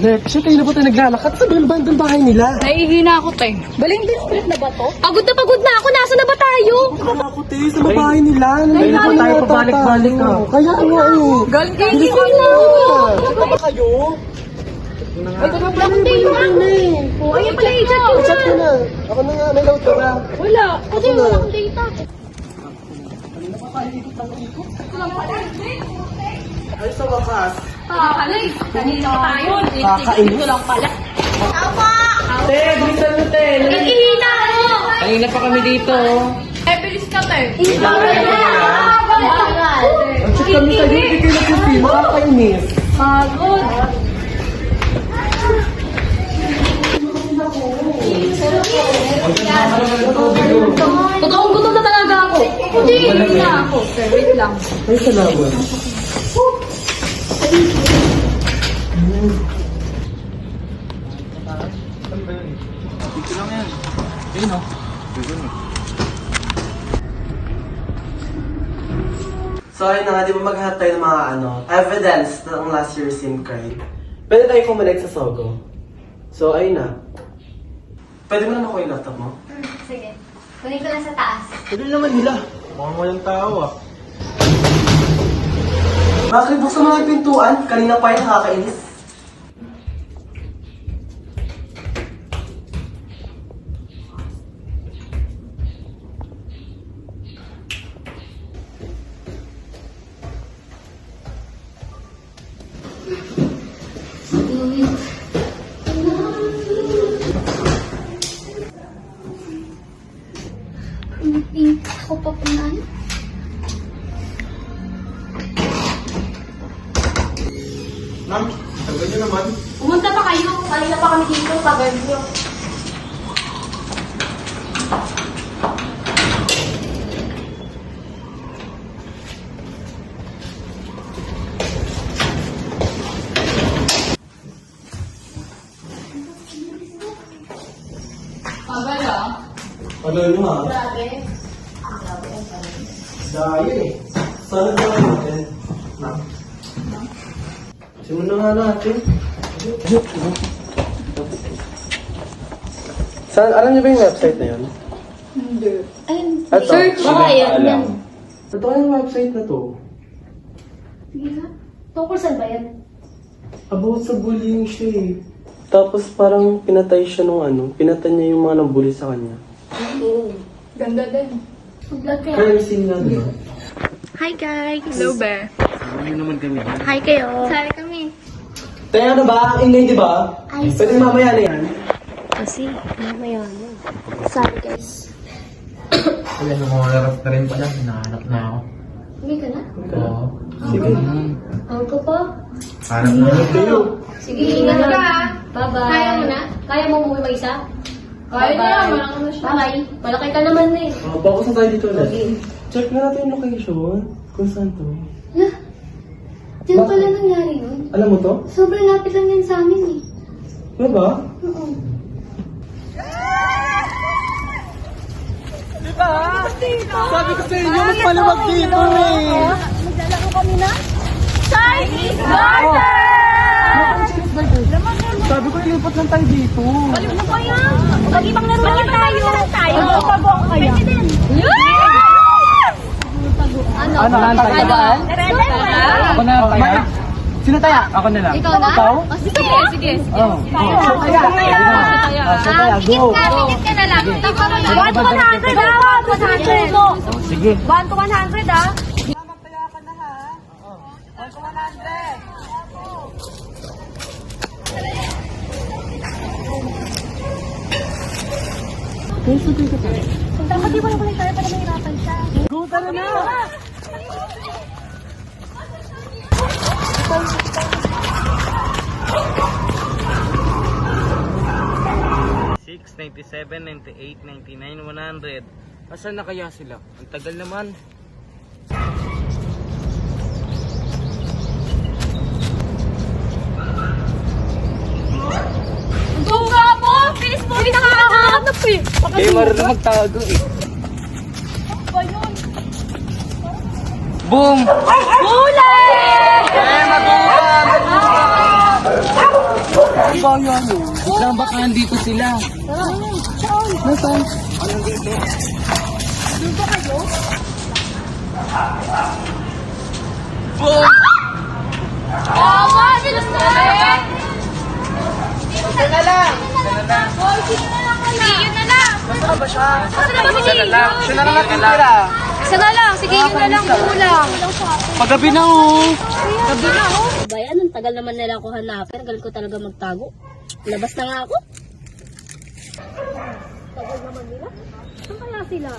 Leche, kayo na ba tayo naglalakad? Sa bandang bahay nila? Naihina ako, te. Balimbing street na ba to? Pagod na ako. Nasaan na ba tayo? Ako, te, sa bahay nila. Kaya na ba tayo pabalik-balik ka? Kaya nga eh. Galing ko na. Ano ba kayo? Ay, akong data. Oh, ayun pala yung chat ko. Chat ko na. Ako na nga, may load ka ba? Wala. Kasi Ako na. wala akong data. Ay, sa wakas. Alay, kanina pa tayo. Kakainis. Ito lang pala. Te, bilisan mo, te. Ihina ako. Kanina pa kami dito. Bilis ka, te. Ang chat kami sa'yo, hindi kayo nag-film. Makakainis. Pagod. Totoong gutom na talaga ako. Hindi, hindi na ako. Sir, wait lang. Ay, salamat. So ayun na nga, di ba maghahat tayo ng mga evidence ng last year's SIM card? Pwede tayo kumalit sa Sogo. So ayun na. Pwede mo na nakuha yung laptop mo? Sige. Kunin ko lang sa taas. Pwede naman nila. Mukhang walang tao ah. Bakit buksan mo nga yung pintuan? Kanina pa yung nakakainis. Hindi ako papunan. Ma'am, tagal nyo naman. Pumunta pa kayo. Kanina pa kami dito. Tagal nyo. Tagal ah. Tagal nyo ha? Grabe. Dahil eh. Sana ba natin? Ma'am. Simulan nga natin. Saan? Alam niyo ba yung website na yun? Ayun. Ito. Search. Oo, yan. Yan. Ito yung website na to. Sige nga. Tungkol saan ba yan? About sa bullying siya eh. Tapos parang pinatay siya nung pinatay niya yung mga nabully sa kanya. Ganda din. Vlog kaya. Kaya missing nga, di ba? Hi guys. Hello, be. Ano naman kami? Hi kayo. Sali kami. Tayo ano ba? Ang ingay, di ba? Ay, Pwede mamaya na yan. Kasi, mamaya na. Sorry guys. Kaya nakaharap na rin pala. Hinahanap na ako. Hindi ka na? Oo. Sige. Ako ko po. Harap na rin kayo. Sige, ingat ka. Bye-bye. Kaya mo na? Kaya mo umuwi mag-isa? Kaya niya, malaki na siya. Bye-bye. Malaki ka naman eh. Focus na tayo dito ulit. Check na natin yung location. Kung saan to. Lah, diyan pala nangyari yun. Alam mo to? Sobrang lapit lang yan sa amin eh. Ano ba? Oo. Sabi ko sa inyo, mas malamag dito eh. Maglalaro kami na? Chinese garden! Sabi ko, ilipat lang tayo dito. Ano ba yan? Mag-ibang laro lang tayo. Magpapaguan kaya. Pwede din. Ano? Ano? Ano? Ako na lang kaya? Sino tayo? Ako na lang. Ikaw na? Ikaw? Oh, sige. Sige. Oo. Go. Pikit ka na lang. 1 to 100 ah. 1 to 100. Sige. 1 to 100 ah. Dapat di mo na kulit tayo para mahirapan siya. Go, tara na! $100. Asan na kaya sila? Ang tagal naman. Bunga mo! Bilis mo! Hindi nakakahanap eh! Eh, marunong magtago eh. Boom! Huli! Eh, magulang! Wait lang, baka nandito sila. Tama! Bilis na rin! Isa na lang! Boy, sino na lang wala? Sige, yun na lang! Nasaan ba siya? Basta na ba si Sige? Siya na lang natitira. Isa na lang! Sige, yun na lang! Kulang! Paggabi na oh. Gabi na, oh! Bayan, ang tagal naman nila ako hanapin. Ang galing ko talaga magtago. Labas na nga ako. Tagal naman nila. Saan kaya sila?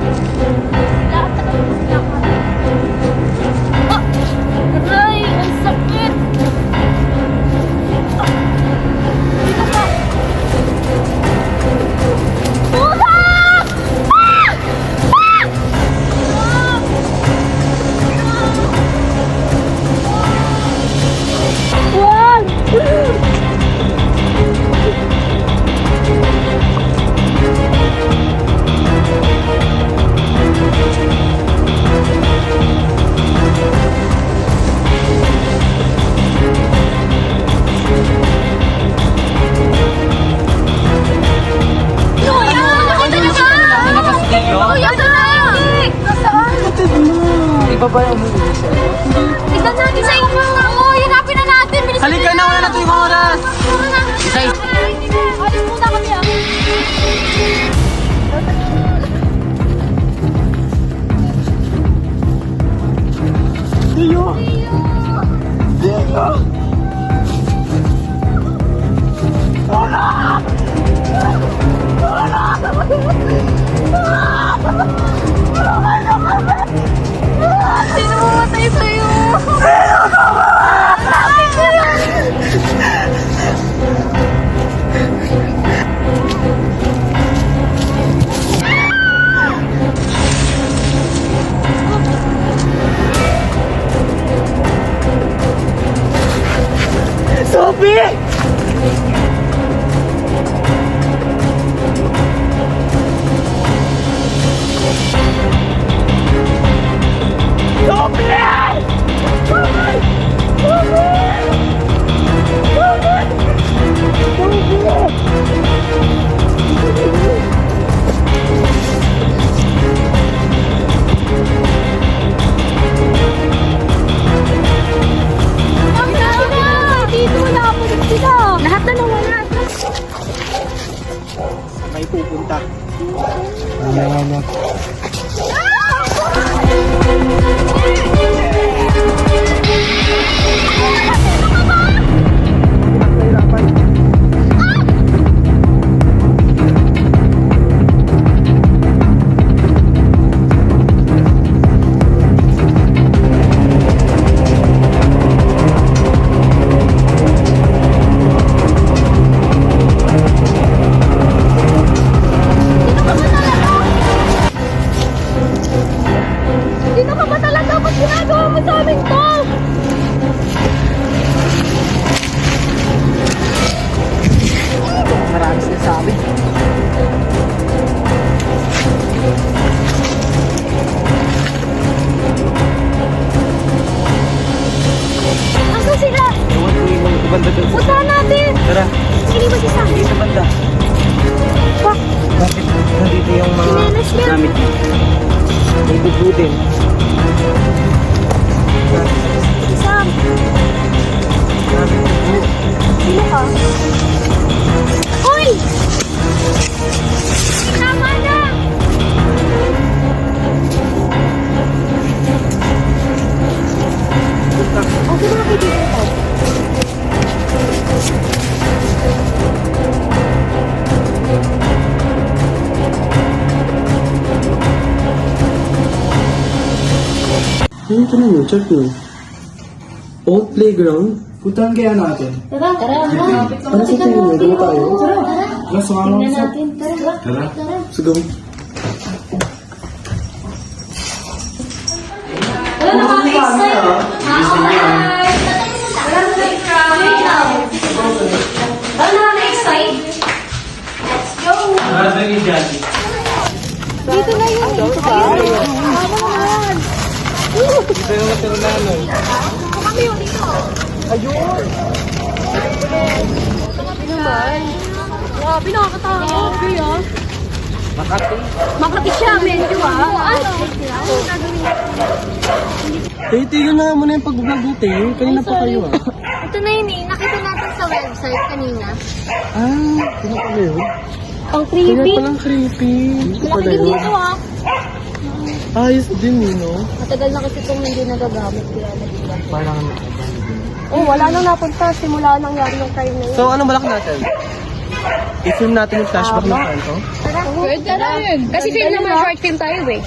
Lahat na kami sila. Aray! Ang sakit! Dito ka! Pusa! Wag! Kuya! Nakita niyo ba? Kuya, saan? Nasaan? Ibabayan mo yun. Tignan natin sa inyo! Oo, hinapin na natin! Bilis Halika na, wala na ito yung oras. Isay! Alis muna kami ah! Tiyo. Tiyo. Sino mamatay sa'yo? Sophie! Dito wala po din sila! Lahat na nawala! May pupunta. Dito ka ba talaga? Ba't ginagawa mo sa amin to? Marami sila sa amin. Asan sila? Ewan ko yung mga banda doon. Puntahan natin! Tara, Sige ba si Sam? hindi sa banda. Bak, Bakit nandito yung mga Sinelas niya. gamit niya? May dugo din. si Sam! Grabe dugo. Sino ka? Uy! Tama na! Okay na kaibigan ko. Ano ito na yun? Check nyo. Old playground? Puntahan kaya natin. Tara, tara. Ano sa tingin nyo? Dito tayo? Tara. Tingnan natin. Tara. Tara. Sige. Wala na kami excited. Wala na kami excited. Let's go. Dito na yun. Ayun. Tama naman. Dito yung natin na ano. Kami yung dito. Ayun! Naman. Grabe, nakakatakot. Kaya? Makati. Makati siya, medyo ah. Ano? Tayo, tigil na muna yung pag-vlog niyo, Tayo. Kanina pa kayo ah. Ito na yun eh. Nakita natin sa website kanina. Ah, ano pala yun? Ang Kaya creepy. palang creepy. Ito Malaki pala din yun. dito ah. Ayos din eh, no? Matagal na kasi itong hindi nagagamit. Kaya nagiging. Parang... Oh, wala nang napunta. Simula nangyari yung crime na yun. So, anong balak natin? I-film natin yung flashback ng kwento? Tara. Pwede na rin. Kasi film naman, short film tayo eh.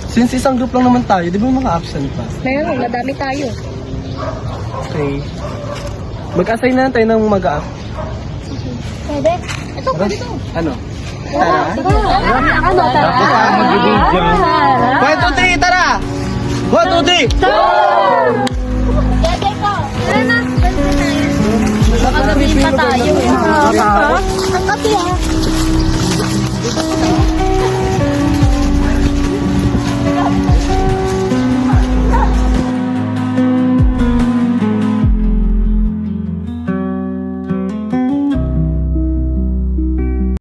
Since isang group lang naman tayo, di ba maka-absent pa? Meron, madami tayo. Okay. Mag-assign na lang tayo ng mag-up. Pwede. Ito, pwede to. Ano? Tara? Ano, tara? One, two, three, tara! 1, 2, 3! Pwede ko. Tara na. Baka sabihin pa tayo. Ang kapi ah.